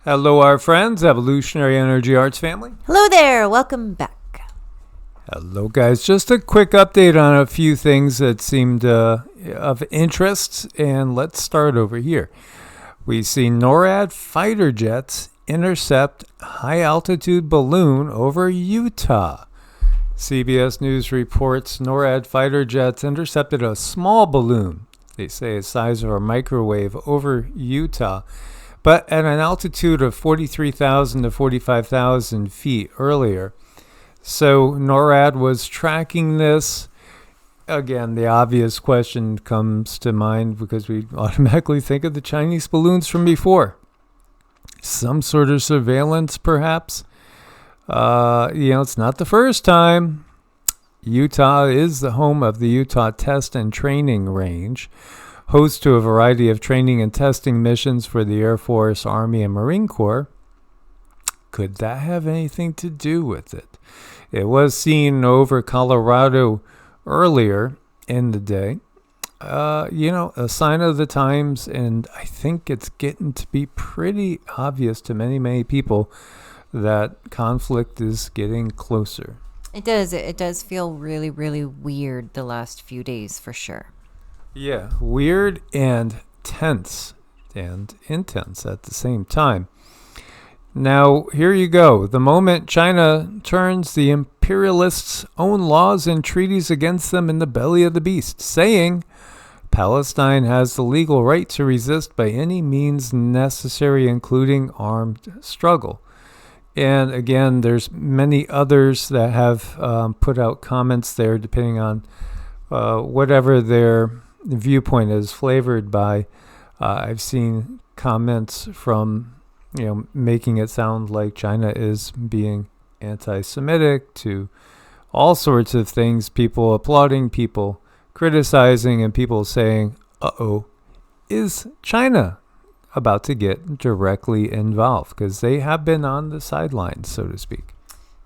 Hello, our friends, Evolutionary Energy Arts family. Hello there. Welcome back. Hello, guys. Just a quick update on a few things that seemed of interest, and let's start over here. We see Norad fighter jets intercept high-altitude balloon over Utah. CBS News reports NORAD fighter jets intercepted a small balloon, they say the size of a microwave, over Utah, but at an altitude of 43,000 to 45,000 feet earlier. So NORAD was tracking this. Again, the obvious question comes to mind because we automatically think of the Chinese balloons from before. Some sort of surveillance, perhaps. It's not the first time. Utah is the home of the Utah Test and Training Range, host to a variety of training and testing missions for the Air Force, Army, and Marine Corps. Could that have anything to do with it? It was seen over Colorado earlier in the day. A sign of the times, and I think it's getting to be pretty obvious to many, many people that conflict is getting closer. It does. It does feel really, really weird the last few days for sure. Yeah, weird and tense and intense at the same time. Now, here you go. The moment China turns the imperialists' own laws and treaties against them in the belly of the beast, saying Palestine has the legal right to resist by any means necessary, including armed struggle. And again, there's many others that have put out comments there, depending on whatever their viewpoint is flavored by. I've seen comments from, making it sound like China is being anti-Semitic, to all sorts of things, people applauding, people criticizing, and people saying, is China about to get directly involved? Because they have been on the sidelines, so to speak.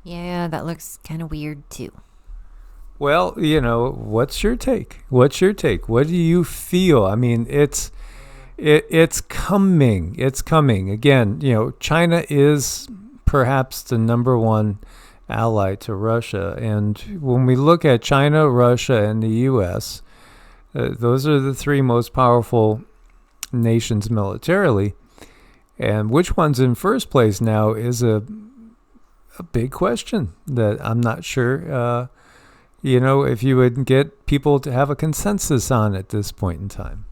Yeah, that looks kind of weird too. Well, what's your take? What do you feel? I mean, it's coming. It's coming. Again, China is perhaps the number one ally to Russia. And when we look at China, Russia, and the U.S., those are the three most powerful nations militarily. And which one's in first place now is a big question that I'm not sure, if you would get people to have a consensus on at this point in time.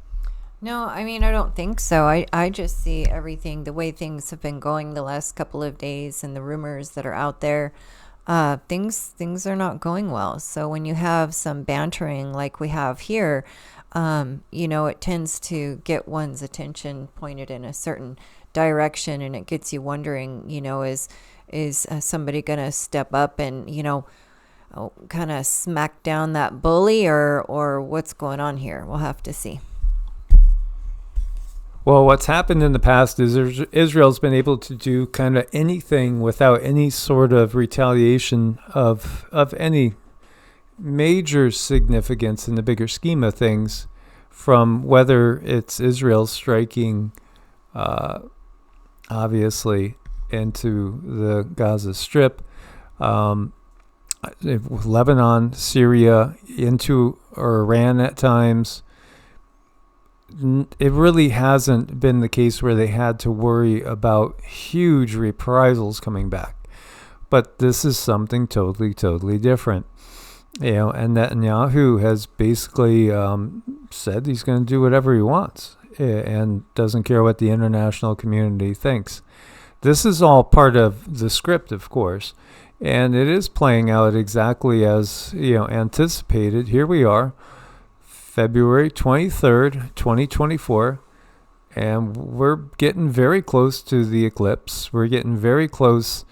No, I mean, I don't think so. I just see everything, the way things have been going the last couple of days and the rumors that are out there. Things are not going well. So when you have some bantering like we have here, it tends to get one's attention pointed in a certain direction, and it gets you wondering, is somebody going to step up and, kind of smack down that bully, or what's going on here? We'll have to see. Well, what's happened in the past is Israel's been able to do kind of anything without any sort of retaliation of any major significance in the bigger scheme of things, from whether it's Israel striking, obviously, into the Gaza Strip, Lebanon, Syria, into Iran at times. It really hasn't been the case where they had to worry about huge reprisals coming back. But this is something totally, totally different. And Netanyahu has basically said he's going to do whatever he wants and doesn't care what the international community thinks. This is all part of the script, of course, and it is playing out exactly as anticipated. Here we are, February 23rd, 2024, and we're getting very close to the eclipse. We're getting very close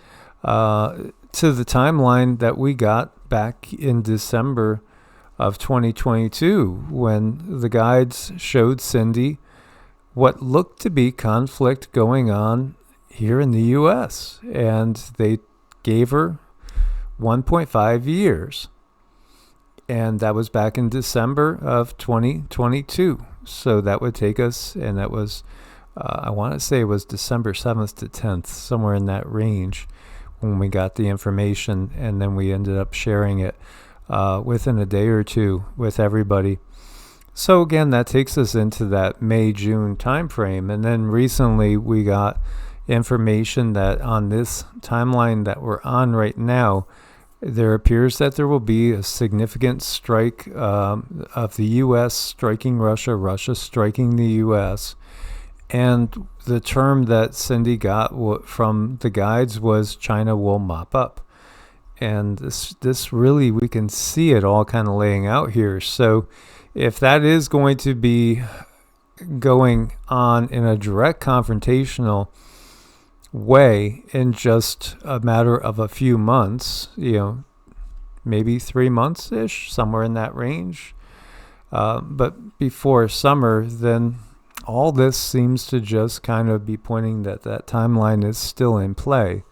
to the timeline that we got back in December of 2022, when the guides showed Cindy what looked to be conflict going on here in the U.S., and they gave her 1.5 years. And that was back in December of 2022. So that would take us, and that was I want to say it was December 7th to 10th, somewhere in that range, when we got the information, and then we ended up sharing it within a day or two with everybody. So again, that takes us into that May-June timeframe, and then recently we got information that on this timeline that we're on right now, there appears that there will be a significant strike of the U.S. striking Russia, Russia striking the U.S., and the term that Cindy got from the guides was China will mop up. And this really, we can see it all kind of laying out here. So if that is going to be going on in a direct confrontational way in just a matter of a few months, maybe 3 months-ish, somewhere in that range, but before summer, then all this seems to just kind of be pointing that timeline is still in play.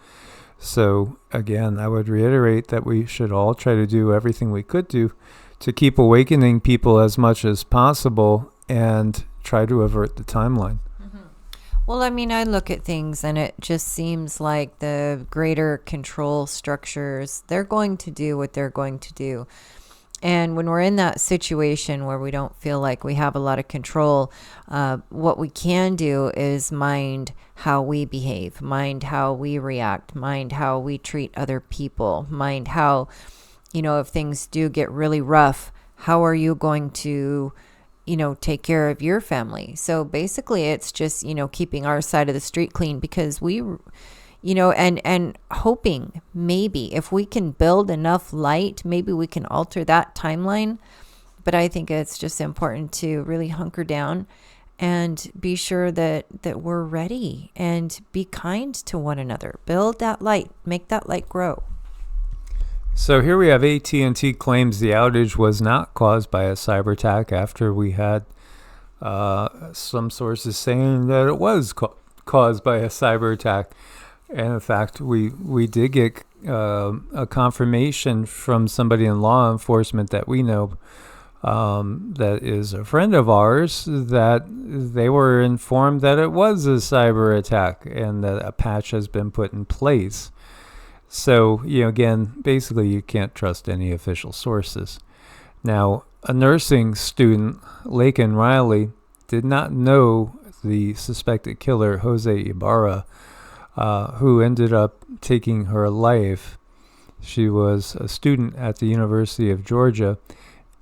So again, I would reiterate that we should all try to do everything we could do to keep awakening people as much as possible and try to avert the timeline. Well, I mean, I look at things and it just seems like the greater control structures, they're going to do what they're going to do. And when we're in that situation where we don't feel like we have a lot of control, what we can do is mind how we behave, mind how we react, mind how we treat other people, mind how, if things do get really rough, how are you going to take care of your family? So basically it's just, keeping our side of the street clean, because we, and hoping maybe if we can build enough light, maybe we can alter that timeline. But I think it's just important to really hunker down and be sure that we're ready and be kind to one another. Build that light, make that light grow. So here we have AT&T claims the outage was not caused by a cyber attack after we had some sources saying that it was caused by a cyber attack. And in fact, we did get a confirmation from somebody in law enforcement that we know that is a friend of ours, that they were informed that it was a cyber attack and that a patch has been put in place. So, again, basically you can't trust any official sources. Now, a nursing student, Laken Riley, did not know the suspected killer, Jose Ibarra, who ended up taking her life. She was a student at the University of Georgia,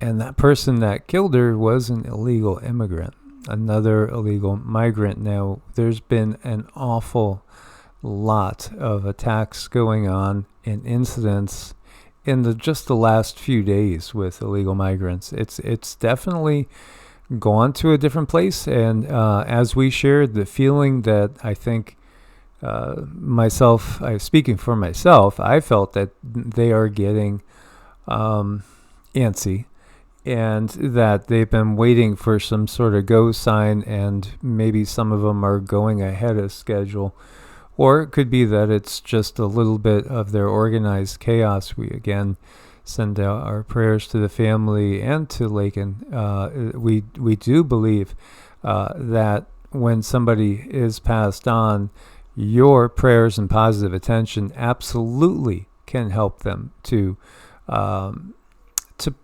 and that person that killed her was an illegal immigrant, another illegal migrant. Now, there's been an awful lot of attacks going on and incidents in just the last few days with illegal migrants. It's definitely gone to a different place, and as we shared, the feeling that I think speaking for myself, I felt that they are getting antsy, and that they've been waiting for some sort of go sign, and maybe some of them are going ahead of schedule. Or it could be that it's just a little bit of their organized chaos. We, again, send out our prayers to the family and to Laken. We do believe that when somebody is passed on, your prayers and positive attention absolutely can help them to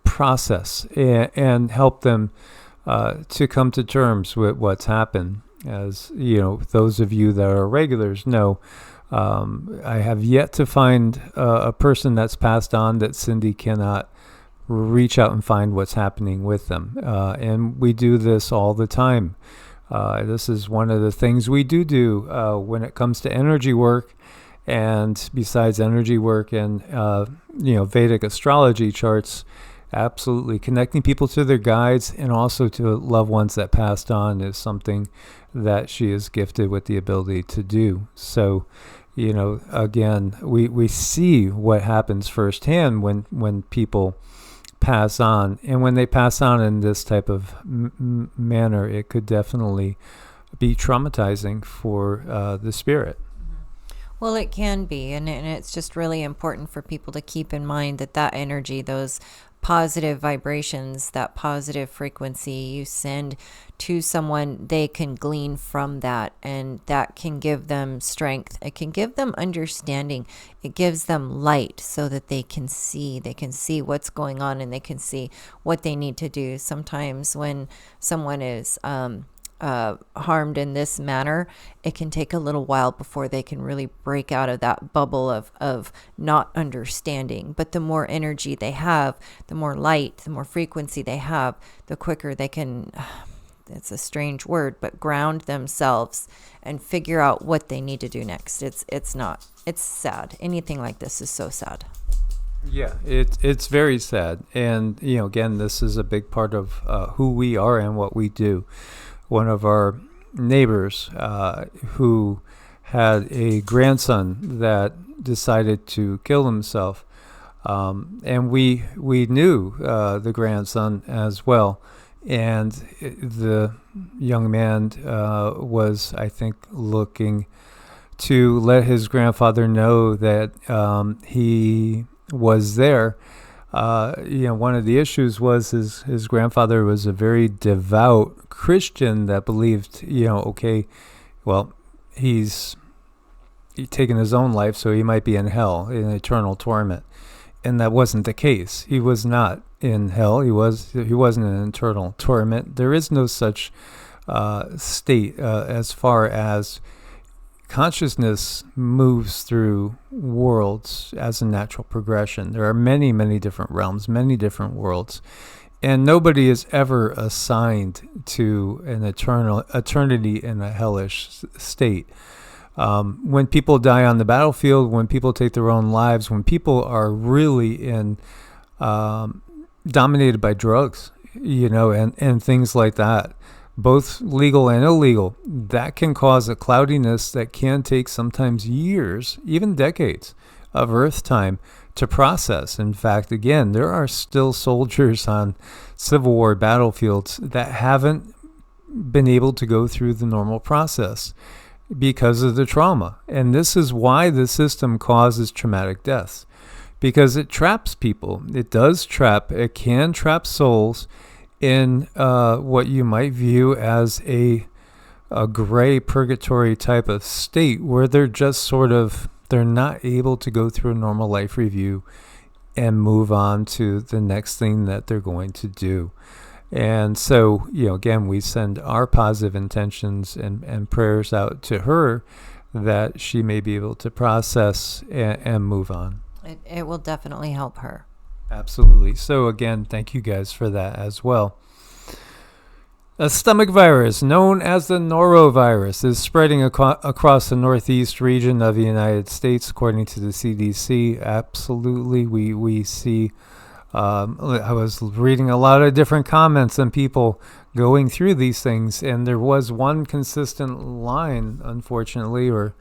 process and help them to come to terms with what's happened. As those of you that are regulars know, I have yet to find a person that's passed on that Cindy cannot reach out and find what's happening with them. And we do this all the time. This is one of the things we do when it comes to energy work. And besides energy work and Vedic astrology charts, absolutely connecting people to their guides and also to loved ones that passed on is something that she is gifted with the ability to do. So, again, we see what happens firsthand when people pass on, and when they pass on in this type of manner, it could definitely be traumatizing for the spirit. Well, it can be, and it's just really important for people to keep in mind that energy, those positive vibrations, that positive frequency you send to someone, they can glean from that, and that can give them strength. It can give them understanding. It gives them light so that they can see what's going on, and they can see what they need to do. Sometimes when someone is harmed in this manner, it can take a little while before they can really break out of that bubble of not understanding. But the more energy they have, the more light, the more frequency they have, the quicker they can, it's a strange word, but ground themselves and figure out what they need to do next. It's sad. Anything like this is so sad. Yeah, it's very sad. And, again, this is a big part of who we are and what we do. One of our neighbors who had a grandson that decided to kill himself, and we knew the grandson as well, and the young man was, I think, looking to let his grandfather know that he was there. One of the issues was his grandfather was a very devout Christian that believed, okay, well, he's taken his own life, so he might be in hell, in eternal torment. And that wasn't the case. He was not in hell. He wasn't in eternal torment. There is no such state as far as consciousness moves through worlds as a natural progression. There are many, many different realms, many different worlds, and nobody is ever assigned to an eternity in a hellish state. When people die on the battlefield, when people take their own lives, when people are really dominated by drugs, and things like that, both legal and illegal, that can cause a cloudiness that can take sometimes years, even decades of Earth time to process. In fact, again, there are still soldiers on Civil War battlefields that haven't been able to go through the normal process because of the trauma. And this is why the system causes traumatic deaths, because it traps people. It can trap souls in what you might view as a gray purgatory type of state, where they're just they're not able to go through a normal life review and move on to the next thing that they're going to do. And so, again, we send our positive intentions and prayers out to her that she may be able to process and move on. It will definitely help her. Absolutely. So again, thank you guys for that as well. A stomach virus known as the norovirus is spreading across the northeast region of the United States, according to the CDC. Absolutely. We see, I was reading a lot of different comments and people going through these things, and there was one consistent line, unfortunately, or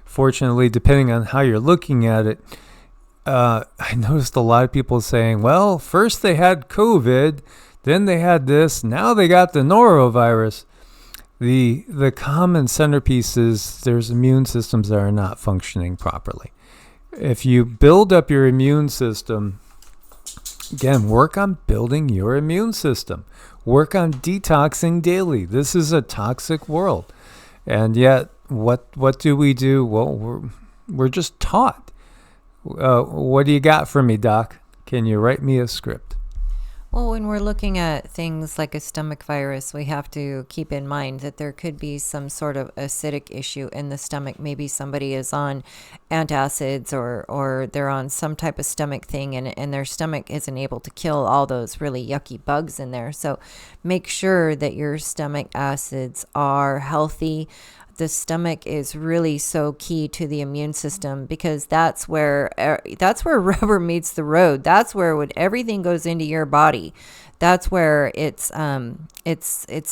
fortunately, depending on how you're looking at it. I noticed a lot of people saying, well, first they had COVID, then they had this, now they got the norovirus. The common centerpiece is there's immune systems that are not functioning properly. If you build up your immune system, again, work on building your immune system. Work on detoxing daily. This is a toxic world. And yet, what do we do? Well, we're just taught. What do you got for me, Doc? Can you write me a script? Well, when we're looking at things like a stomach virus, we have to keep in mind that there could be some sort of acidic issue in the stomach. Maybe somebody is on antacids or they're on some type of stomach thing, and their stomach isn't able to kill all those really yucky bugs in there. So make sure that your stomach acids are healthy. The stomach is really so key to the immune system, because that's where rubber meets the road. That's where when everything goes into your body, that's where it's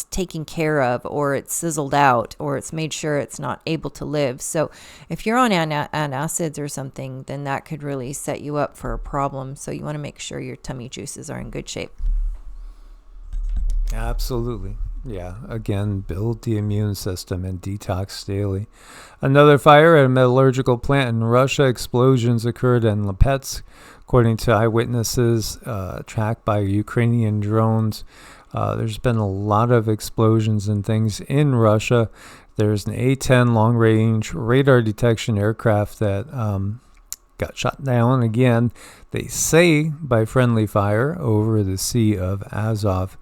taken care of, or it's sizzled out, or it's made sure it's not able to live. So if you're on antacids or something, then that could really set you up for a problem. So you want to make sure your tummy juices are in good shape. Absolutely. Yeah, again, build the immune system and detox daily. Another fire at a metallurgical plant in Russia. Explosions occurred in Lipetsk, according to eyewitnesses, tracked by Ukrainian drones. There's been a lot of explosions and things in Russia. There's an A-10 long-range radar detection aircraft that got shot down again, they say, by friendly fire over the Sea of Azov.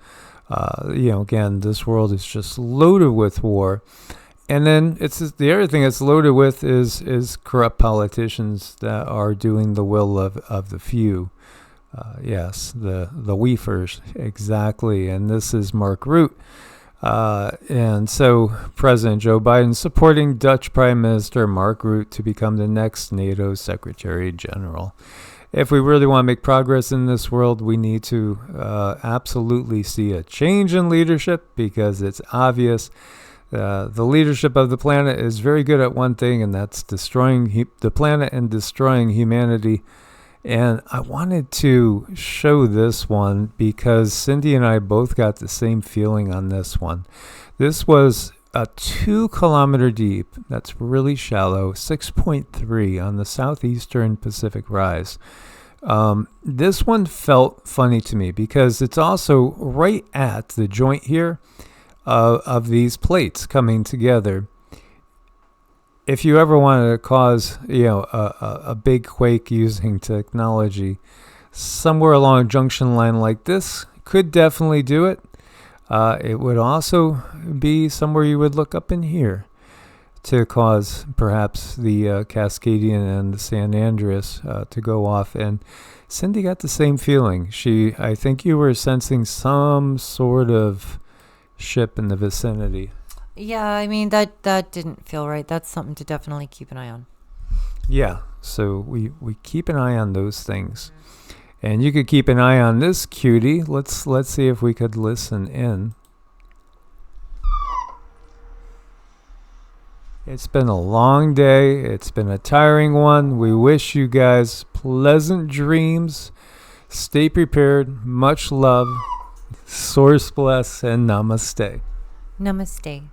Again, this world is just loaded with war. And then the other thing it's loaded with is corrupt politicians that are doing the will of the few. Yes, the weefers, exactly. And this is Mark Rutte. And so President Joe Biden supporting Dutch Prime Minister Mark Rutte to become the next NATO Secretary General. If we really want to make progress in this world, we need to absolutely see a change in leadership, because it's obvious the leadership of the planet is very good at one thing, and that's destroying the planet and destroying humanity. And I wanted to show this one because Cindy and I both got the same feeling on this one. This was a 2 kilometer deep, that's really shallow, 6.3 on the southeastern Pacific Rise. This one felt funny to me because it's also right at the joint here of these plates coming together. If you ever wanted to cause, a big quake using technology, somewhere along a junction line like this could definitely do it. It would also be somewhere you would look up in here to cause perhaps the Cascadian and the San Andreas to go off. And Cindy got the same feeling. I think you were sensing some sort of ship in the vicinity. Yeah, I mean, that didn't feel right. That's something to definitely keep an eye on. Yeah, so we keep an eye on those things. And you could keep an eye on this cutie. Let's see if we could listen in. It's been a long day. It's been a tiring one. We wish you guys pleasant dreams. Stay prepared. Much love. Source bless and namaste. Namaste.